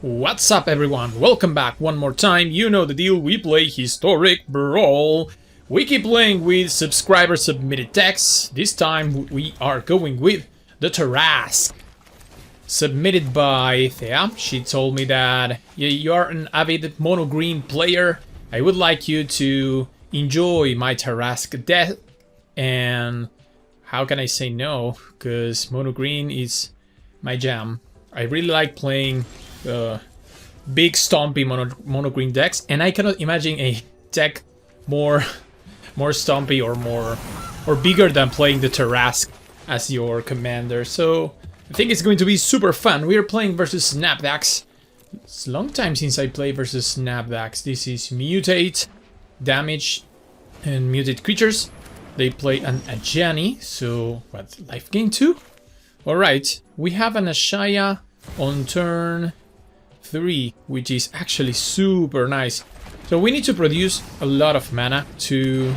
What's up everyone, welcome back one more time. You know the deal, we play Historic Brawl. We keep playing with subscriber submitted texts. This time we are going with the Tarrasque. Submitted by Thea. She told me that you are an avid mono green player. I would like you to enjoy my Tarrasque deck. And how can I say no? Because mono green is my jam. I really like playing big stompy mono green decks, and I cannot imagine a deck more stompy or bigger than playing the Tarrasque as your commander. So I think it's going to be super fun. We are playing versus Snapdax. It's a long time since I played versus Snapdax. This is mutate, damage, and mutate creatures. They play an Ajani, so what, life gain 2? Alright, we have an Ashaya on turn 3, which is actually super nice. So we need to produce a lot of mana to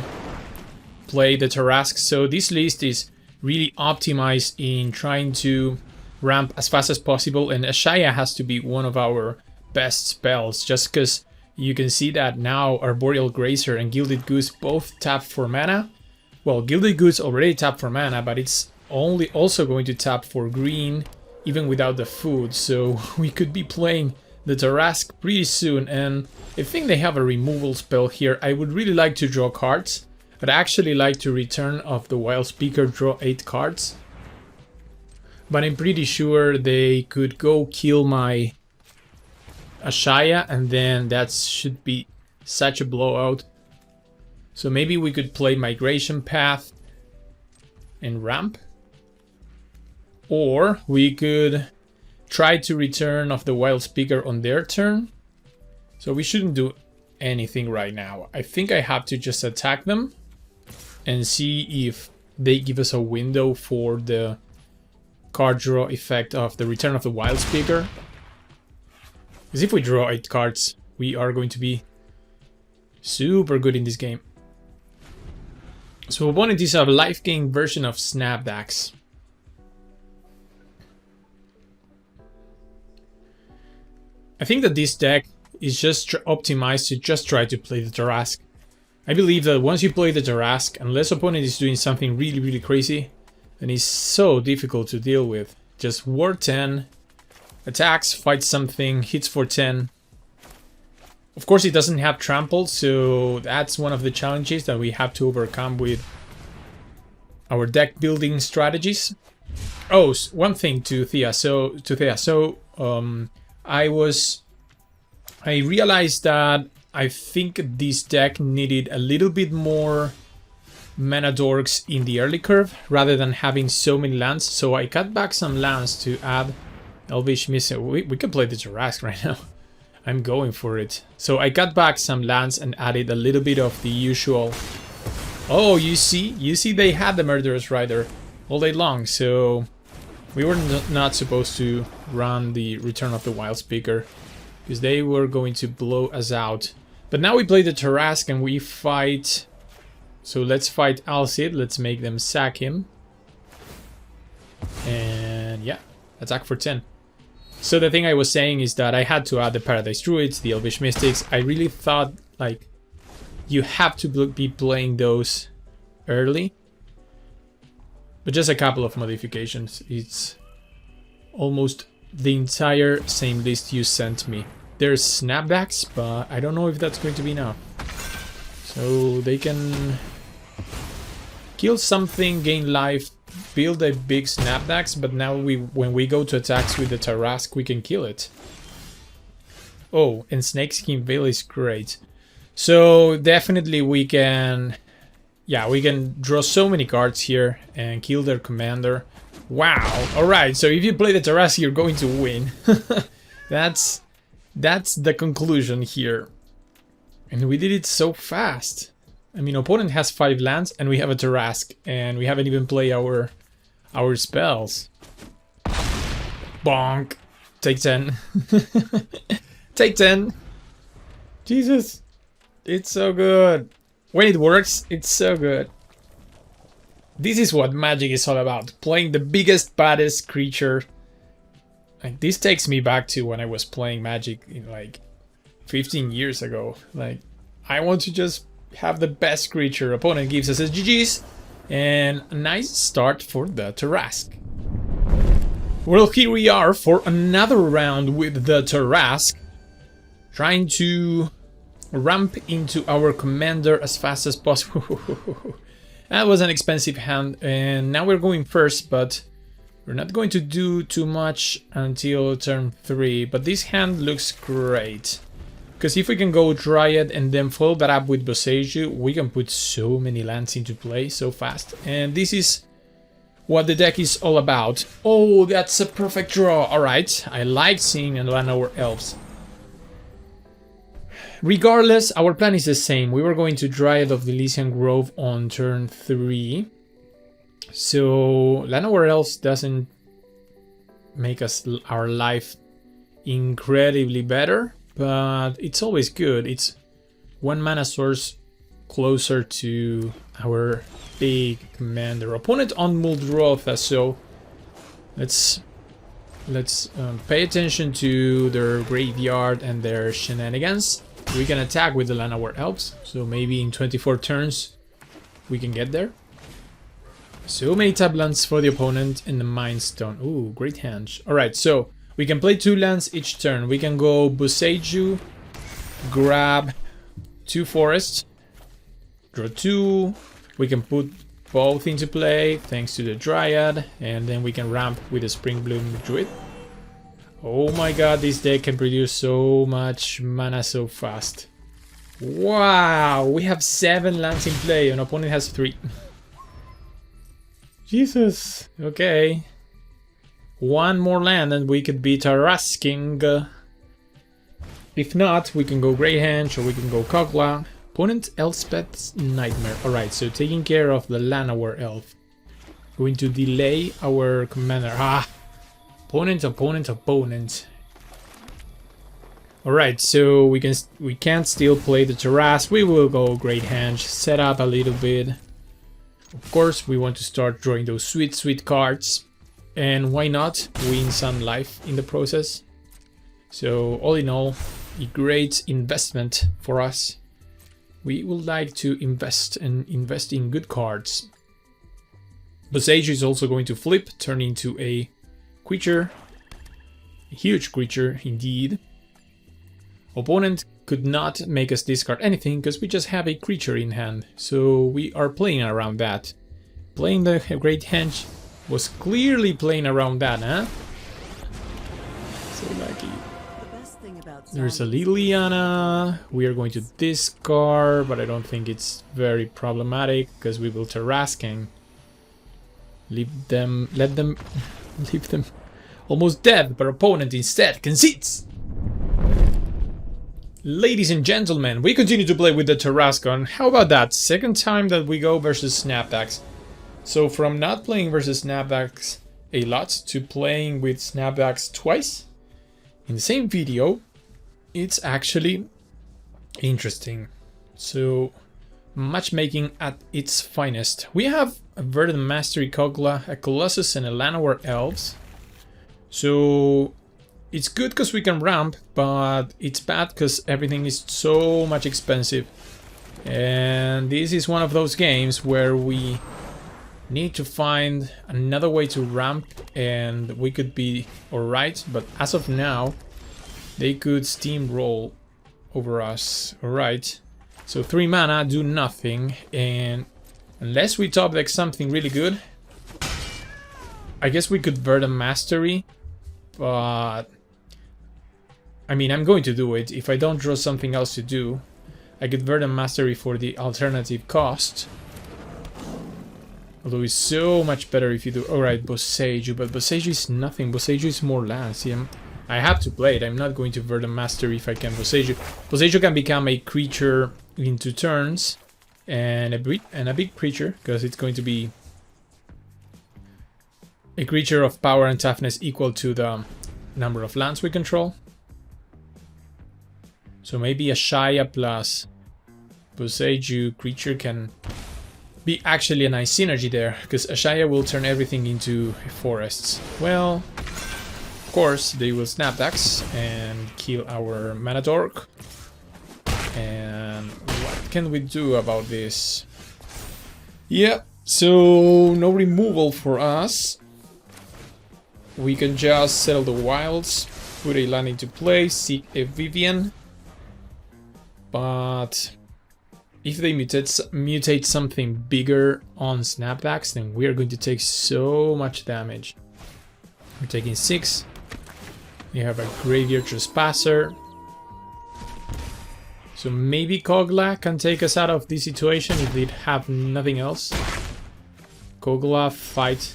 play the Tarrasque. So this list is really optimized in trying to ramp as fast as possible, and Ashaya has to be one of our best spells, just because you can see that now Arboreal Grazer and Gilded Goose both tap for mana. Well, Gilded Goose already tapped for mana, but it's also going to tap for green even without the food, so we could be playing the Tarrasque pretty soon. And I think they have a removal spell here. I would really like to draw cards. I'd actually like to return of the Wild Speaker, draw 8 cards, but I'm pretty sure they could go kill my Ashaya, and then that should be such a blowout. So maybe we could play Migration Path and ramp. Or we could try to return of the Wild Speaker on their turn. So we shouldn't do anything right now. I think I have to just attack them and see if they give us a window for the card draw effect of the return of the Wild Speaker. Because if we draw 8 cards, we are going to be super good in this game. So opponent is a life gain version of Snapdax. I think that this deck is just optimized to just try to play the Tarrasque. I believe that once you play the Tarrasque, unless opponent is doing something really crazy, then it's so difficult to deal with. Just War 10, attacks, fights something, hits for 10. Of course it doesn't have trample, so that's one of the challenges that we have to overcome with our deck building strategies. Oh, one thing to Thea. I realized that I think this deck needed a little bit more mana dorks in the early curve rather than having so many lands. So I cut back some lands to add Elvish Mystic. We can play the Tarrasque right now. I'm going for it. So I cut back some lands and added a little bit of the usual. Oh, you see they had the Murderous Rider all day long, so we were not supposed to run the Return of the Wild Speaker, because they were going to blow us out. But now we play the Tarrasque and we fight. So let's fight Alcid. Let's make them sack him. And yeah, attack for 10. So the thing I was saying is that I had to add the Paradise Druids, the Elvish Mystics. I really thought, like, you have to be playing those early. But just a couple of modifications. It's almost the entire same list you sent me. There's Snapbacks, but I don't know if that's going to be enough. So they can kill something, gain life, build a big Snapbacks, but now when we go to attacks with the Tarrasque, we can kill it. Oh, and Snakeskin Veil is great. So definitely we can... yeah, we can draw so many cards here and kill their commander. Wow. Alright, so if you play the Tarrasque, you're going to win. That's the conclusion here. And we did it so fast. I mean, opponent has 5 lands and we have a Tarrasque. And we haven't even played our spells. Bonk. Take 10. Take 10. Jesus. It's so good. When it works, it's so good. This is what Magic is all about. Playing the biggest, baddest creature Like, this takes me back to when I was playing Magic in like 15 years ago. Like, I want to just have the best creature. Opponent gives us a GG's, and a nice start for the Tarrasque. Well, here we are for another round with the Tarrasque, trying to ramp into our commander as fast as possible. That was an expensive hand, and now we're going first, but we're not going to do too much until turn 3. But this hand looks great, because if we can go Dryad and then follow that up with Boseiju, we can put so many lands into play so fast. And this is what the deck is all about. Oh, that's a perfect draw. Alright, I like seeing Llanowar Elves. Regardless, our plan is the same. We were going to Dryad of the Elysian Grove on turn 3. So Llanowar Elves doesn't make us our life incredibly better, but it's always good. It's one mana source closer to our big commander. Opponent on Muldrotha, so let's pay attention to their graveyard and their shenanigans. We can attack with the Llanowar Elves, so maybe in 24 turns we can get there. So many tap lands for the opponent and the Mind Stone. Ooh, great hand. Alright, so we can play 2 lands each turn. We can go Boseiju, grab 2 forests, draw 2. We can put both into play thanks to the Dryad, and then we can ramp with the Springbloom Druid. Oh my god, this deck can produce so much mana so fast. Wow, we have 7 lands in play and opponent has 3. Jesus, okay. 1 more land and we could be Tarrasking. If not, we can go Greyhenge or we can go Kogla. Opponent Elspeth's Nightmare. Alright, so taking care of the Llanowar Elf. Going to delay our commander. Opponent. Alright, so we can't still play the Tarrasque. We will go Greyhenge, set up a little bit. Of course, we want to start drawing those sweet cards. And why not win some life in the process? So all in all, a great investment for us. We would like to invest in good cards. Boseiju is also going to flip, turn into a creature. A huge creature indeed. Opponent could not make us discard anything because we just have a creature in hand. So we are playing around that. Playing the Greyhenge was clearly playing around that, huh? So lucky. There's a Liliana. We are going to discard, but I don't think it's very problematic because we will Tarrasque. Let them leave them almost dead, but opponent instead concedes. Ladies and gentlemen, we continue to play with the Tarrasque. How about that? Second time that we go versus Snapbacks. So from not playing versus Snapbacks a lot to playing with Snapbacks twice in the same video, it's actually interesting. So matchmaking at its finest. We have a Verdant Mastery Kogla, a Colossus and a Llanowar Elves. So it's good because we can ramp, but it's bad because everything is so much expensive. And this is one of those games where we need to find another way to ramp and we could be alright, but as of now, they could steamroll over us. Alright, so 3 mana, do nothing, and unless we top deck something really good, I guess we could Verdant Mastery, but I mean, I'm going to do it. If I don't draw something else to do, I could Verdant Mastery for the alternative cost. Although it's so much better if you do... Alright, Boseiju, but Boseiju is nothing. Boseiju is more lands. See, I have to play it. I'm not going to Verdant Mastery if I can Boseiju. Boseiju can become a creature in 2 turns. And a big creature, because it's going to be a creature of power and toughness equal to the number of lands we control. So maybe a Shaya plus Boseiju creature can be actually a nice synergy there, because Ashaya will turn everything into forests. Well, Of course, they will Snapdax and kill our Mana Dork. And what can we do about this? Yeah, so no removal for us. We can just settle the wilds, put a land into play, seek a Vivian. But if they mutate something bigger on Snapbacks, then we are going to take so much damage. We're taking 6. We have a Graveyard Trespasser. So maybe Kogla can take us out of this situation if they have nothing else. Kogla fight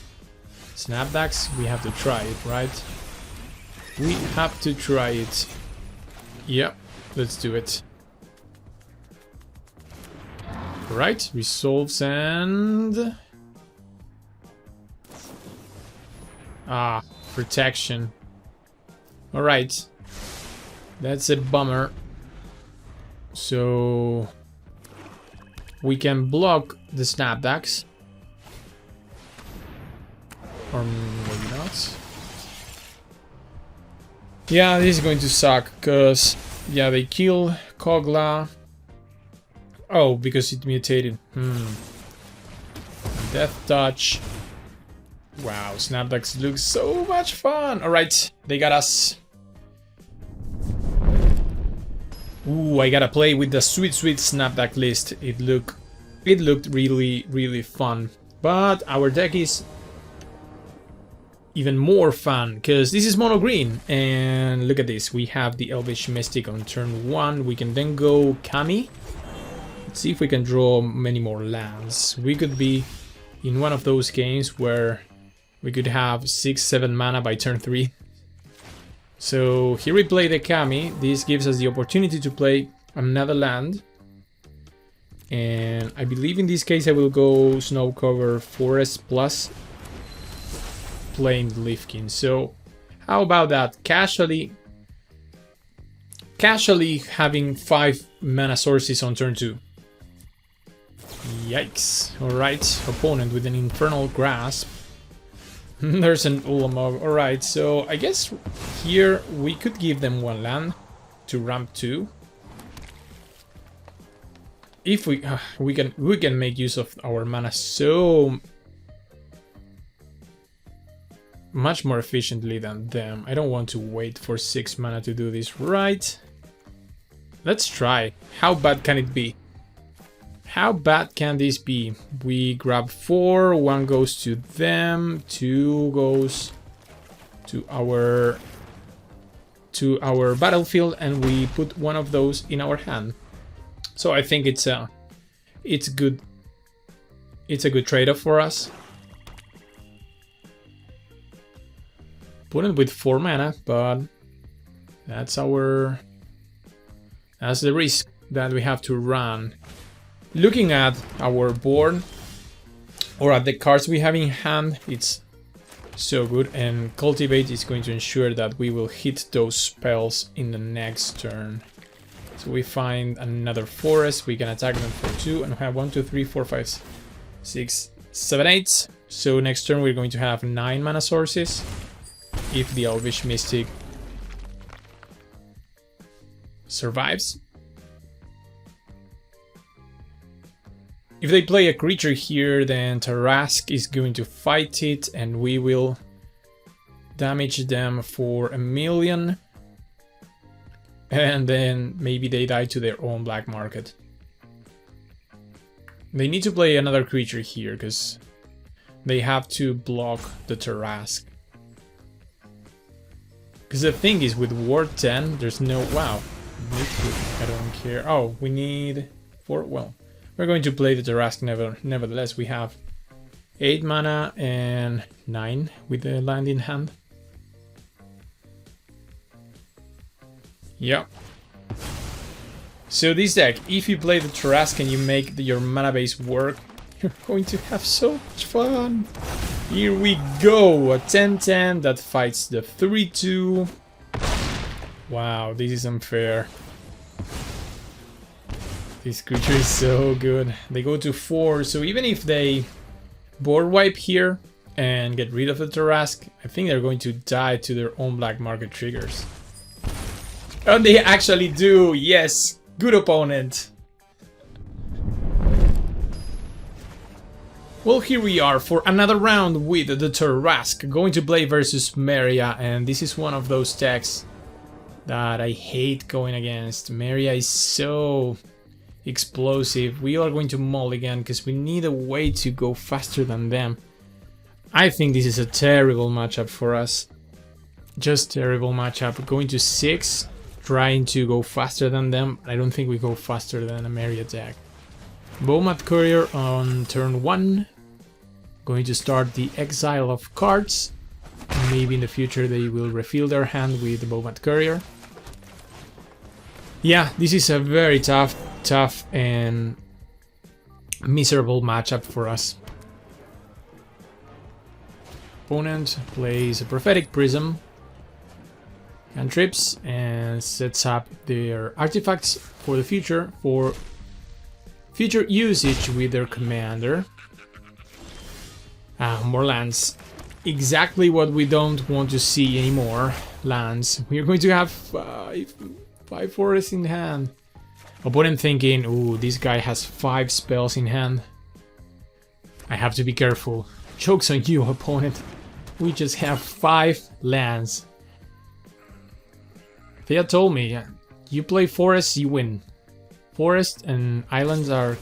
Snapbacks. We have to try it, right? We have to try it. Yep, let's do it. Right, resolves and... protection. Alright. That's a bummer. So... we can block the Snapbacks. Or maybe not. Yeah, this is going to suck, because... yeah, they kill Kogla. Oh, because it mutated. Death Touch. Wow, Snapbacks looks so much fun. Alright, they got us. Ooh, I gotta play with the sweet Snapback list. It looked really fun. But our deck is even more fun, because this is mono green. And look at this, we have the Elvish Mystic on turn 1. We can then go Kami. Let's see if we can draw many more lands. We could be in one of those games where we could have 6-7 mana by turn 3. So here we play the Kami. This gives us the opportunity to play another land. And I believe in this case I will go Snow Cover Forest plus playing the Leafkin. So how about that? Casually having 5 mana sources on turn 2. Yikes. Alright, opponent with an Infernal Grasp. There's an Ulamog. Alright, so I guess here we could give them 1 land to ramp 2. If we can make use of our mana so much more efficiently than them. I don't want to wait for 6 mana to do this, right? Let's try. How bad can it be? How bad can this be? We grab 4, 1 goes to them, 2 goes to our battlefield, and we put 1 of those in our hand. So I think it's a good trade-off for us. Opponent with 4 mana, but that's the risk that we have to run. Looking at our board, or at the cards we have in hand, it's so good, and Cultivate is going to ensure that we will hit those spells in the next turn. So we find another forest, we can attack them for 2, and we have 1, 2, 3, 4, 5, 6, 7, 8. So next turn we're going to have 9 mana sources, if the Elvish Mystic survives. If they play a creature here, then Tarask is going to fight it, and we will damage them for 1,000,000. And then maybe they die to their own black market. They need to play another creature here, because they have to block the Tarask. Because the thing is, with Ward 10, there's no... wow. I don't care. Oh, we need 4... well... we're going to play the Tarask nevertheless. We have 8 mana and 9 with the land in hand. Yeah. So this deck, if you play the Tarask and you make your mana base work, you're going to have so much fun. Here we go, a 10-10 that fights the 3-2. Wow, this is unfair. This creature is so good. They go to 4, so even if they board wipe here, and get rid of the Tarrasque. I think they're going to die to their own black market triggers. And they actually do, yes! Good opponent! Well, here we are for another round with the Tarrasque, going to play versus Meria, and this is one of those decks that I hate going against. Meria is so explosive. We are going to mulligan because we need a way to go faster than them. I think this is a terrible matchup for us. Just terrible matchup. Going to 6, trying to go faster than them. I don't think we go faster than a Meria deck. Bomat Courier on turn 1. Going to start the exile of cards. Maybe in the future they will refill their hand with the Bomat Courier. Yeah, this is a very tough and miserable matchup for us. Opponent plays a Prophetic Prism, cantrips, and sets up their artifacts for the future, for future usage with their commander. More lands. Exactly what we don't want to see anymore. Lands. We're going to have 5 forests in hand. Opponent thinking, ooh, this guy has 5 spells in hand. I have to be careful. Joke's on you, opponent. We just have 5 lands. They had told me, you play forests, you win. Forest and islands are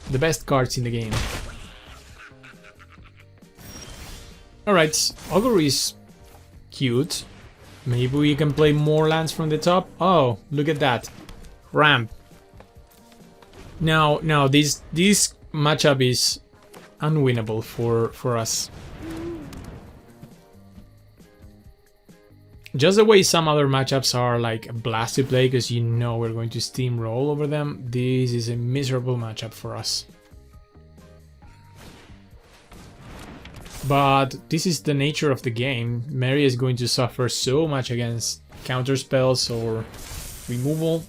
the best cards in the game. Alright, Augury is cute. Maybe we can play more lands from the top. Oh, look at that. Ramp. No, this matchup is unwinnable for us. Just the way some other matchups are like a blast to play because you know we're going to steamroll over them, this is a miserable matchup for us. But this is the nature of the game. Meria is going to suffer so much against counter spells or removal,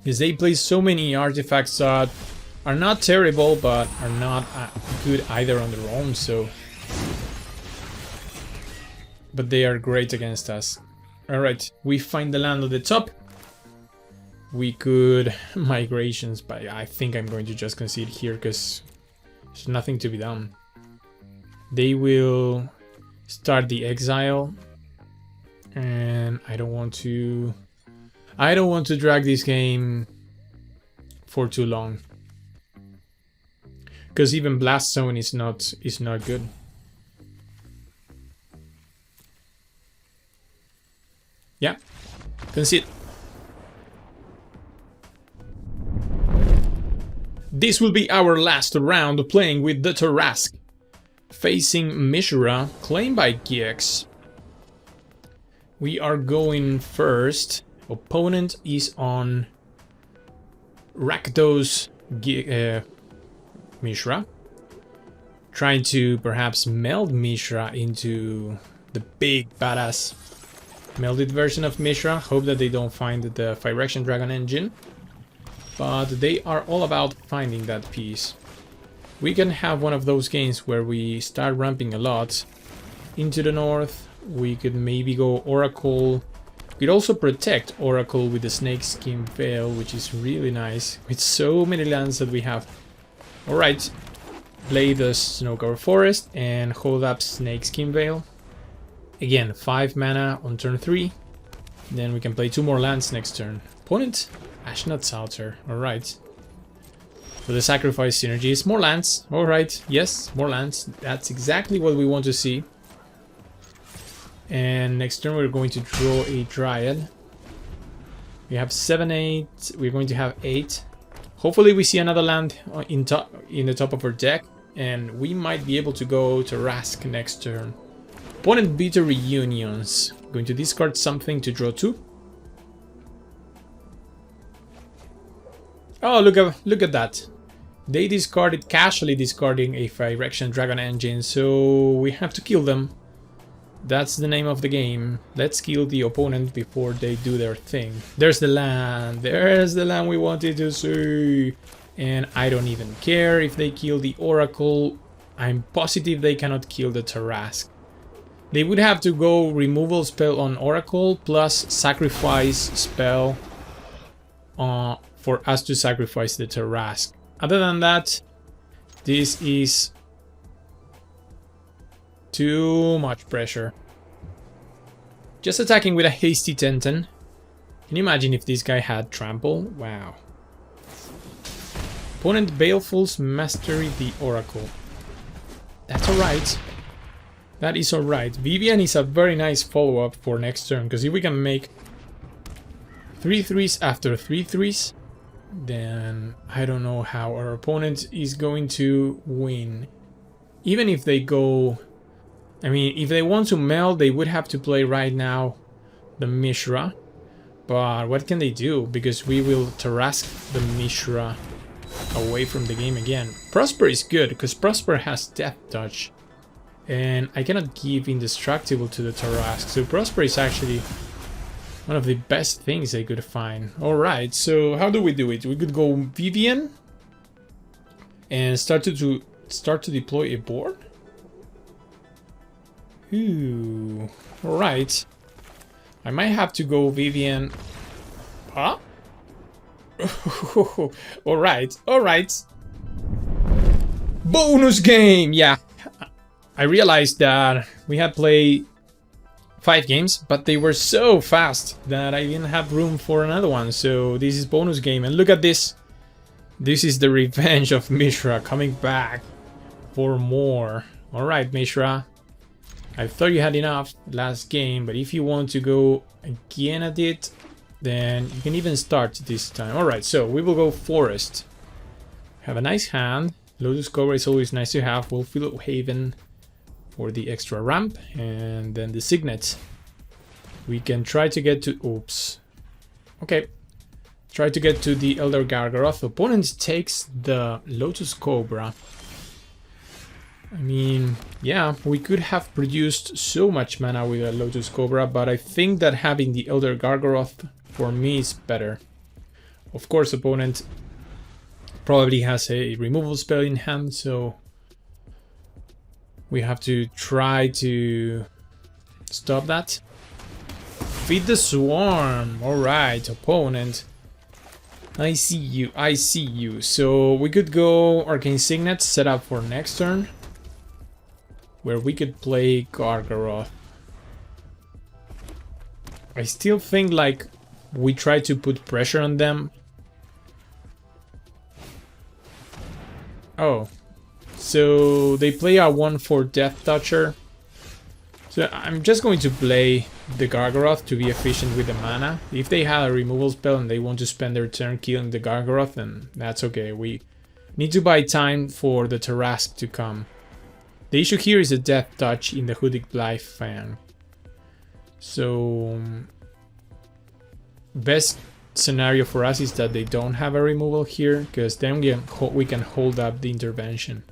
because they play so many artifacts that are not terrible but are not good either on their own, so but they are great against us. Alright, we find the land at the top. We could migrations, but I think I'm going to just concede here because there's nothing to be done. They will start the exile, and I don't want to drag this game for too long, because even Blast Zone is not good. Yeah, concede. This will be our last round playing with the Tarrasque. Facing Mishra, claimed by GX. We are going first. Opponent is on Rakdos Mishra. Trying to perhaps meld Mishra into the big badass melded version of Mishra. Hope that they don't find the Phyrexian Dragon engine. But they are all about finding that piece. We can have one of those games where we start ramping a lot into the north. We could maybe go Oracle. We'd also protect Oracle with the Snakeskin Veil, which is really nice, with so many lands that we have. Alright, play the Snowcover Forest and hold up Snakeskin Veil. Again, 5 mana on turn 3. Then we can play 2 more lands next turn. Opponent, Ashnod Salter. Alright. For the sacrifice synergies, more lands. Alright, yes, more lands. That's exactly what we want to see. And next turn we're going to draw a Dryad. We have 7, 8. We're going to have 8. Hopefully we see another land in the top of our deck, and we might be able to go to Tarrasque next turn. Opponent Bitter Reunions. Going to discard something to draw 2. Oh, look at that. They discarded, casually discarding a Phyrexian Dragon engine, so we have to kill them. That's the name of the game. Let's kill the opponent before they do their thing. There's the land. There's the land we wanted to see. And I don't even care if they kill the Oracle. I'm positive they cannot kill the Tarrasque. They would have to go removal spell on Oracle plus sacrifice spell for us to sacrifice the Tarrasque. Other than that, this is too much pressure. Just attacking with a hasty 10-10. Can you imagine if this guy had trample? Wow. Opponent Baleful's Mastery the Oracle. That's alright. That is alright. Vivian is a very nice follow-up for next turn, because if we can make 3 threes after 3 threes, then I don't know how our opponent is going to win. Even if they go... I mean, if they want to meld, they would have to play right now the Mishra. But what can they do? Because we will Tarrasque the Mishra away from the game again. Prosper is good, because Prosper has Death Touch. And I cannot give Indestructible to the Tarrasque. So Prosper is actually one of the best things I could find. Alright, so how do we do it? We could go Vivian and start to deploy a board? Ooh, alright. I might have to go Vivian. Huh? Alright, alright. Bonus game! Yeah. I realized that we had played 5 games, but they were so fast that I didn't have room for another one. So this is bonus game. And look at this. This is the revenge of Mishra coming back for more. Alright, Mishra. I thought you had enough last game, but if you want to go again at it, then you can even start this time. Alright, so we will go Forest. Have a nice hand. Lotus Cobra is always nice to have. We'll fill Haven for the extra ramp, and then the Signet. We can try to get to... Oops. Okay. Try to get to the Elder Gargaroth. Opponent takes the Lotus Cobra. I mean, yeah, we could have produced so much mana with a Lotus Cobra, but I think that having the Elder Gargaroth for me is better. Of course, opponent probably has a removal spell in hand, so we have to try to stop that. Feed the Swarm. Alright, opponent. I see you, I see you. So we could go Arcane Signet, set up for next turn, where we could play Gargaroth. I still think like we try to put pressure on them. Oh, so they play a 1/4 Death Toucher. So I'm just going to play the Gargaroth to be efficient with the mana. If they have a removal spell and they want to spend their turn killing the Gargaroth, then that's okay. We need to buy time for the Tarrasque to come. The issue here is a Death Touch in the Hoodic Blythe Fang. So best scenario for us is that they don't have a removal here, because then we can hold up the intervention.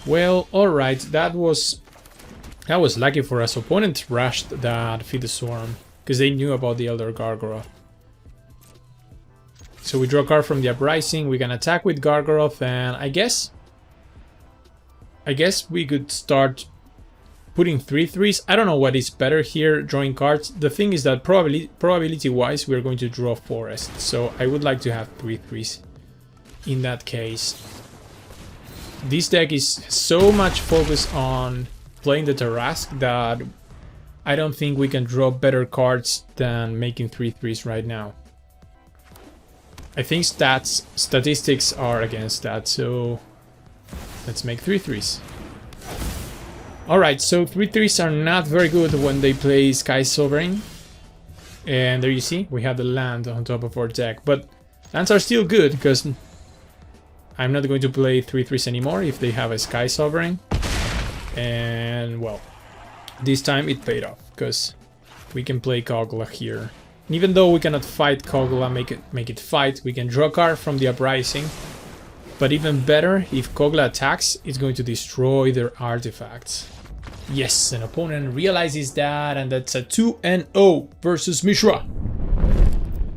Well, alright, that was lucky for us. Opponent rushed that Feed the Swarm because they knew about the Elder Gargaroth. So we draw a card from the Uprising, we can attack with Gargaroth, and I guess we could start putting 3/3s. I don't know what is better here, drawing cards. The thing is that probability wise we're going to draw Forest, so I would like to have 3/3s in that case. This deck is so much focused on playing the Tarrasque that I don't think we can draw better cards than making 3/3s right now. I think statistics are against that, so let's make 3/3s. Alright, so 3/3s are not very good when they play Sky Sovereign. And there you see, we have the land on top of our deck. But lands are still good, because I'm not going to play 3/3s anymore if they have a Sky Sovereign. And, well, this time it paid off, because we can play Kogla here. And even though we cannot fight Kogla, make it fight, we can draw a card from the Uprising. But even better, if Kogla attacks, it's going to destroy their artifacts. Yes, an opponent realizes that, and that's a 2-0 versus Mishra.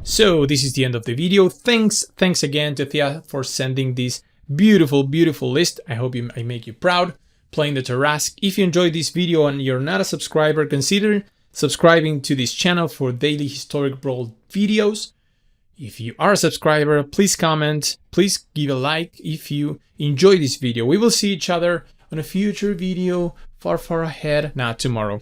So this is the end of the video. Thanks again to Thea for sending this beautiful list. I hope I make you proud. playing the Tarrasque. If you enjoyed this video and you're not a subscriber, consider subscribing to this channel for daily Historic Brawl videos. If you are a subscriber, please comment, please give a like if you enjoy this video. We will see each other on a future video far ahead, not tomorrow.